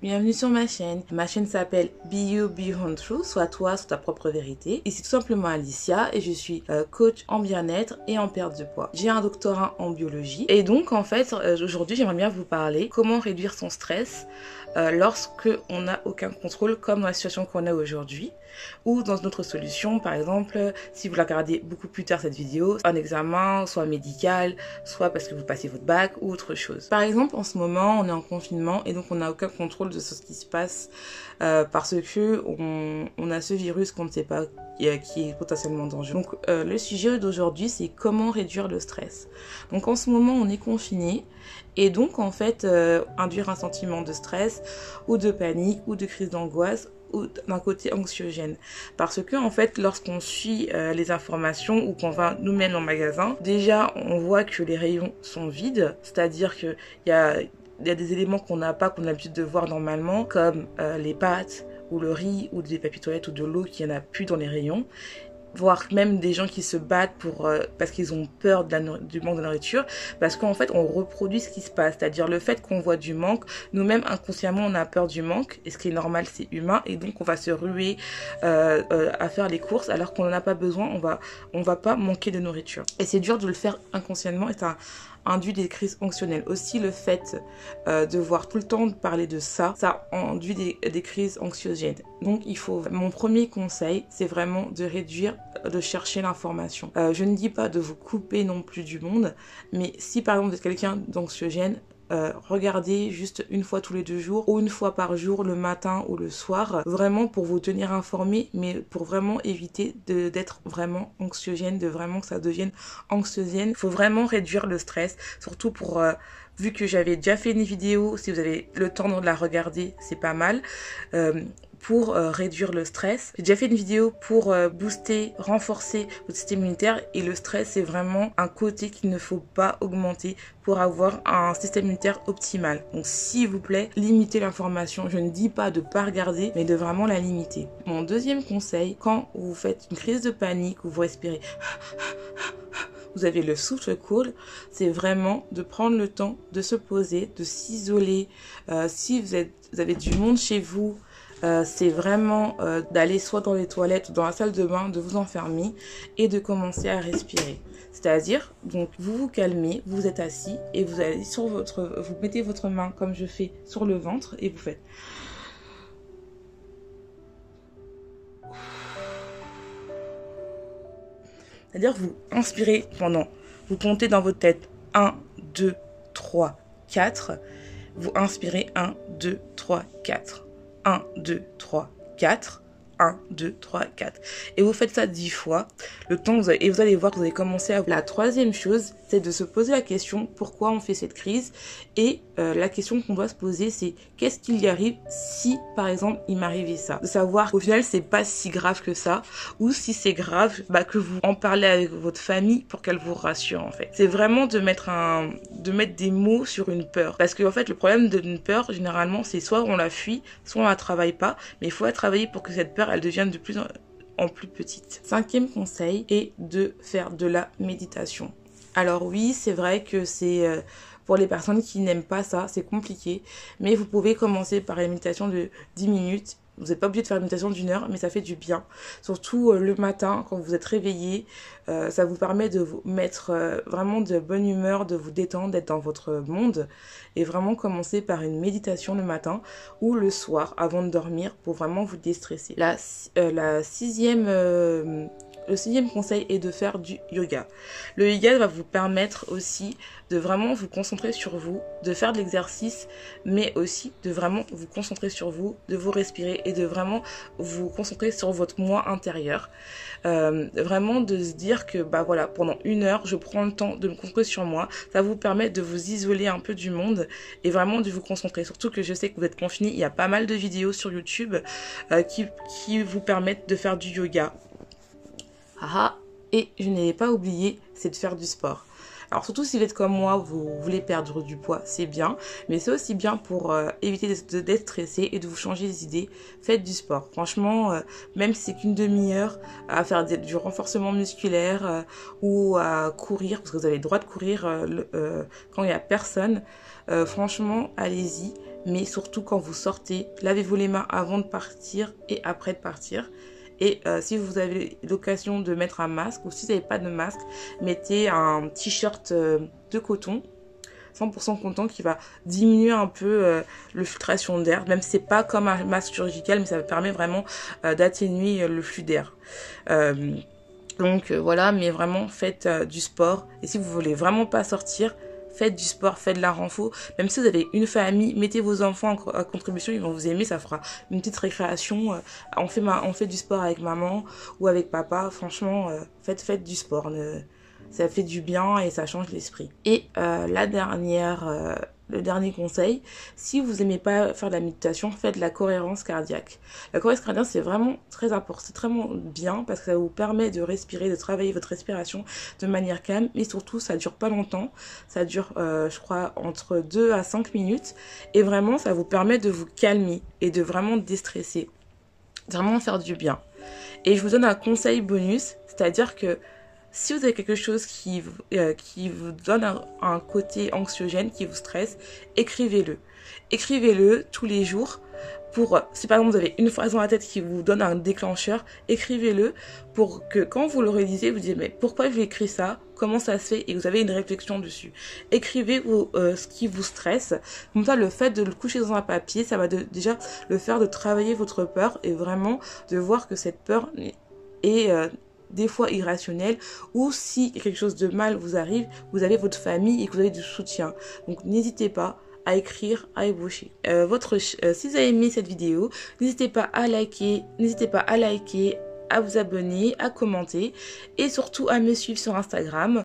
Bienvenue sur ma chaîne. Ma chaîne s'appelle Be You, Be Your Own Truth, soit toi, soit ta propre vérité. Ici tout simplement Alicia et je suis coach en bien-être et en perte de poids. J'ai un doctorat en biologie et donc en fait aujourd'hui j'aimerais bien vous parler comment réduire son stress lorsque on n'a aucun contrôle comme dans la situation qu'on a aujourd'hui ou dans une autre solution. Par exemple, si vous la regardez beaucoup plus tard cette vidéo, un examen, soit médical, soit parce que vous passez votre bac ou autre chose. Par exemple, en ce moment, on est en confinement et donc on n'a aucun contrôle de ce qui se passe parce que on a ce virus qu'on ne sait pas qui est potentiellement dangereux. Donc le sujet d'aujourd'hui, c'est comment réduire le stress. Donc en ce moment, on est confiné et donc en fait, induire un sentiment de stress ou de panique ou de crise d'angoisse ou d'un côté anxiogène. Parce que en fait, lorsqu'on suit les informations ou qu'on va nous-mêmes en magasin, déjà on voit que les rayons sont vides, c'est-à-dire qu'il y a des éléments qu'on n'a pas, qu'on a l'habitude de voir normalement, comme les pâtes ou le riz ou des papiers toilettes ou de l'eau qui n'y en a plus dans les rayons, voire même des gens qui se battent parce qu'ils ont peur du manque de nourriture, parce qu'en fait on reproduit ce qui se passe, c'est-à-dire le fait qu'on voit du manque, nous-mêmes inconsciemment on a peur du manque, et ce qui est normal, c'est humain, et donc on va se ruer à faire les courses alors qu'on n'en a pas besoin, on va pas manquer de nourriture. Et c'est dur de le faire inconsciemment et ça induit des crises anxionnelles. Aussi le fait de voir tout le temps parler de ça, ça induit des crises anxiogènes. Donc mon premier conseil, c'est vraiment de réduire, de chercher l'information. Je ne dis pas de vous couper non plus du monde, mais si par exemple vous êtes quelqu'un d'anxiogène, regardez juste une fois tous les 2 jours ou une fois par jour, le matin ou le soir, vraiment pour vous tenir informé, mais pour vraiment éviter d'être vraiment anxiogène, de vraiment que ça devienne anxiogène. Il faut vraiment réduire le stress, surtout pour vu que j'avais déjà fait une vidéo, si vous avez le temps de la regarder, c'est pas mal. Pour réduire le stress. J'ai déjà fait une vidéo pour booster, renforcer votre système immunitaire, et le stress c'est vraiment un côté qu'il ne faut pas augmenter pour avoir un système immunitaire optimal. Donc s'il vous plaît, limitez l'information. Je ne dis pas de ne pas regarder, mais de vraiment la limiter. Mon deuxième conseil, quand vous faites une crise de panique ou vous respirez, vous avez le souffle court, c'est vraiment de prendre le temps de se poser, de s'isoler. Si vous avez du monde chez vous, c'est vraiment d'aller soit dans les toilettes ou dans la salle de bain, de vous enfermer et de commencer à respirer. C'est-à-dire, donc vous vous calmez, vous êtes assis et vous allez vous mettez votre main comme je fais sur le ventre et vous faites. C'est-à-dire que vous inspirez vous comptez dans votre tête 1, 2, 3, 4. Vous inspirez 1, 2, 3, 4. 1, 2, 3, 4. 1, 2, 3, 4. Et vous faites ça 10 fois. Et vous allez voir que vous allez commencer à... La troisième chose, c'est de se poser la question pourquoi on fait cette crise. Et la question qu'on doit se poser, c'est qu'est-ce qu'il y arrive si, par exemple, il m'arrivait ça. De savoir qu'au final, c'est pas si grave que ça. Ou si c'est grave, que vous en parlez avec votre famille pour qu'elle vous rassure, en fait. C'est vraiment de mettre des mots sur une peur. Parce que, en fait, le problème d'une peur, généralement, c'est soit on la fuit, soit on la travaille pas. Mais il faut la travailler pour que cette peur, elle devienne de plus en plus petite. Cinquième conseil est de faire de la méditation. Alors oui, c'est vrai que c'est pour les personnes qui n'aiment pas ça, c'est compliqué, mais vous pouvez commencer par une méditation de 10 minutes. Vous n'êtes pas obligé de faire une méditation d'1 heure, mais ça fait du bien. Surtout le matin, quand vous êtes réveillé, ça vous permet de vous mettre vraiment de bonne humeur, de vous détendre, d'être dans votre monde. Et vraiment commencer par une méditation le matin ou le soir, avant de dormir, pour vraiment vous déstresser. Le sixième conseil est de faire du yoga. Le yoga va vous permettre aussi de vraiment vous concentrer sur vous, de faire de l'exercice, mais aussi de vraiment vous concentrer sur vous, de vous respirer et de vraiment vous concentrer sur votre moi intérieur. Vraiment de se dire que voilà, pendant 1 heure, je prends le temps de me concentrer sur moi. Ça vous permet de vous isoler un peu du monde et vraiment de vous concentrer. Surtout que je sais que vous êtes confinés, il y a pas mal de vidéos sur YouTube qui vous permettent de faire du yoga. Et je n'ai pas oublié, c'est de faire du sport. Alors surtout si vous êtes comme moi, vous voulez perdre du poids, c'est bien. Mais c'est aussi bien pour éviter d'être stressé et de vous changer les idées. Faites du sport. Franchement, même si c'est qu'une demi-heure, à faire du renforcement musculaire ou à courir, parce que vous avez le droit de courir quand il n'y a personne. Franchement, allez-y. mais surtout quand vous sortez, lavez-vous les mains avant de partir et après de partir. Et si vous avez l'occasion de mettre un masque, ou si vous n'avez pas de masque, mettez un t-shirt de coton, 100% coton, qui va diminuer un peu le filtration d'air, même si c'est pas comme un masque chirurgical, mais ça permet vraiment d'atténuer le flux d'air. Donc voilà, mais vraiment faites du sport. Et si vous voulez vraiment pas sortir, faites du sport, faites de la renfo. Même si vous avez une famille, mettez vos enfants à contribution, ils vont vous aimer, ça fera une petite récréation. On fait du sport avec maman ou avec papa. Franchement, faites du sport. Ça fait du bien et ça change l'esprit. Et le dernier conseil, si vous n'aimez pas faire de la méditation, faites de la cohérence cardiaque. La cohérence cardiaque, c'est vraiment très important, c'est vraiment bien parce que ça vous permet de respirer, de travailler votre respiration de manière calme, mais surtout, ça dure pas longtemps. Ça dure, je crois, entre 2 à 5 minutes. Et vraiment, ça vous permet de vous calmer et de vraiment déstresser. Vraiment faire du bien. Et je vous donne un conseil bonus, c'est-à-dire que si vous avez quelque chose qui vous donne un côté anxiogène, qui vous stresse, écrivez-le. Écrivez-le tous les jours. Si par exemple vous avez une phrase dans la tête qui vous donne un déclencheur, écrivez-le pour que quand vous le relisez, vous dites mais pourquoi j'ai écrit ça ? Comment ça se fait ? Et vous avez une réflexion dessus. Écrivez ce qui vous stresse. Comme ça, le fait de le coucher dans un papier, ça va déjà le faire de travailler votre peur et vraiment de voir que cette peur est des fois irrationnel, ou si quelque chose de mal vous arrive, vous avez votre famille et que vous avez du soutien. Donc n'hésitez pas à écrire, à ébaucher. Si vous avez aimé cette vidéo, n'hésitez pas à liker, à vous abonner, à commenter et surtout à me suivre sur Instagram.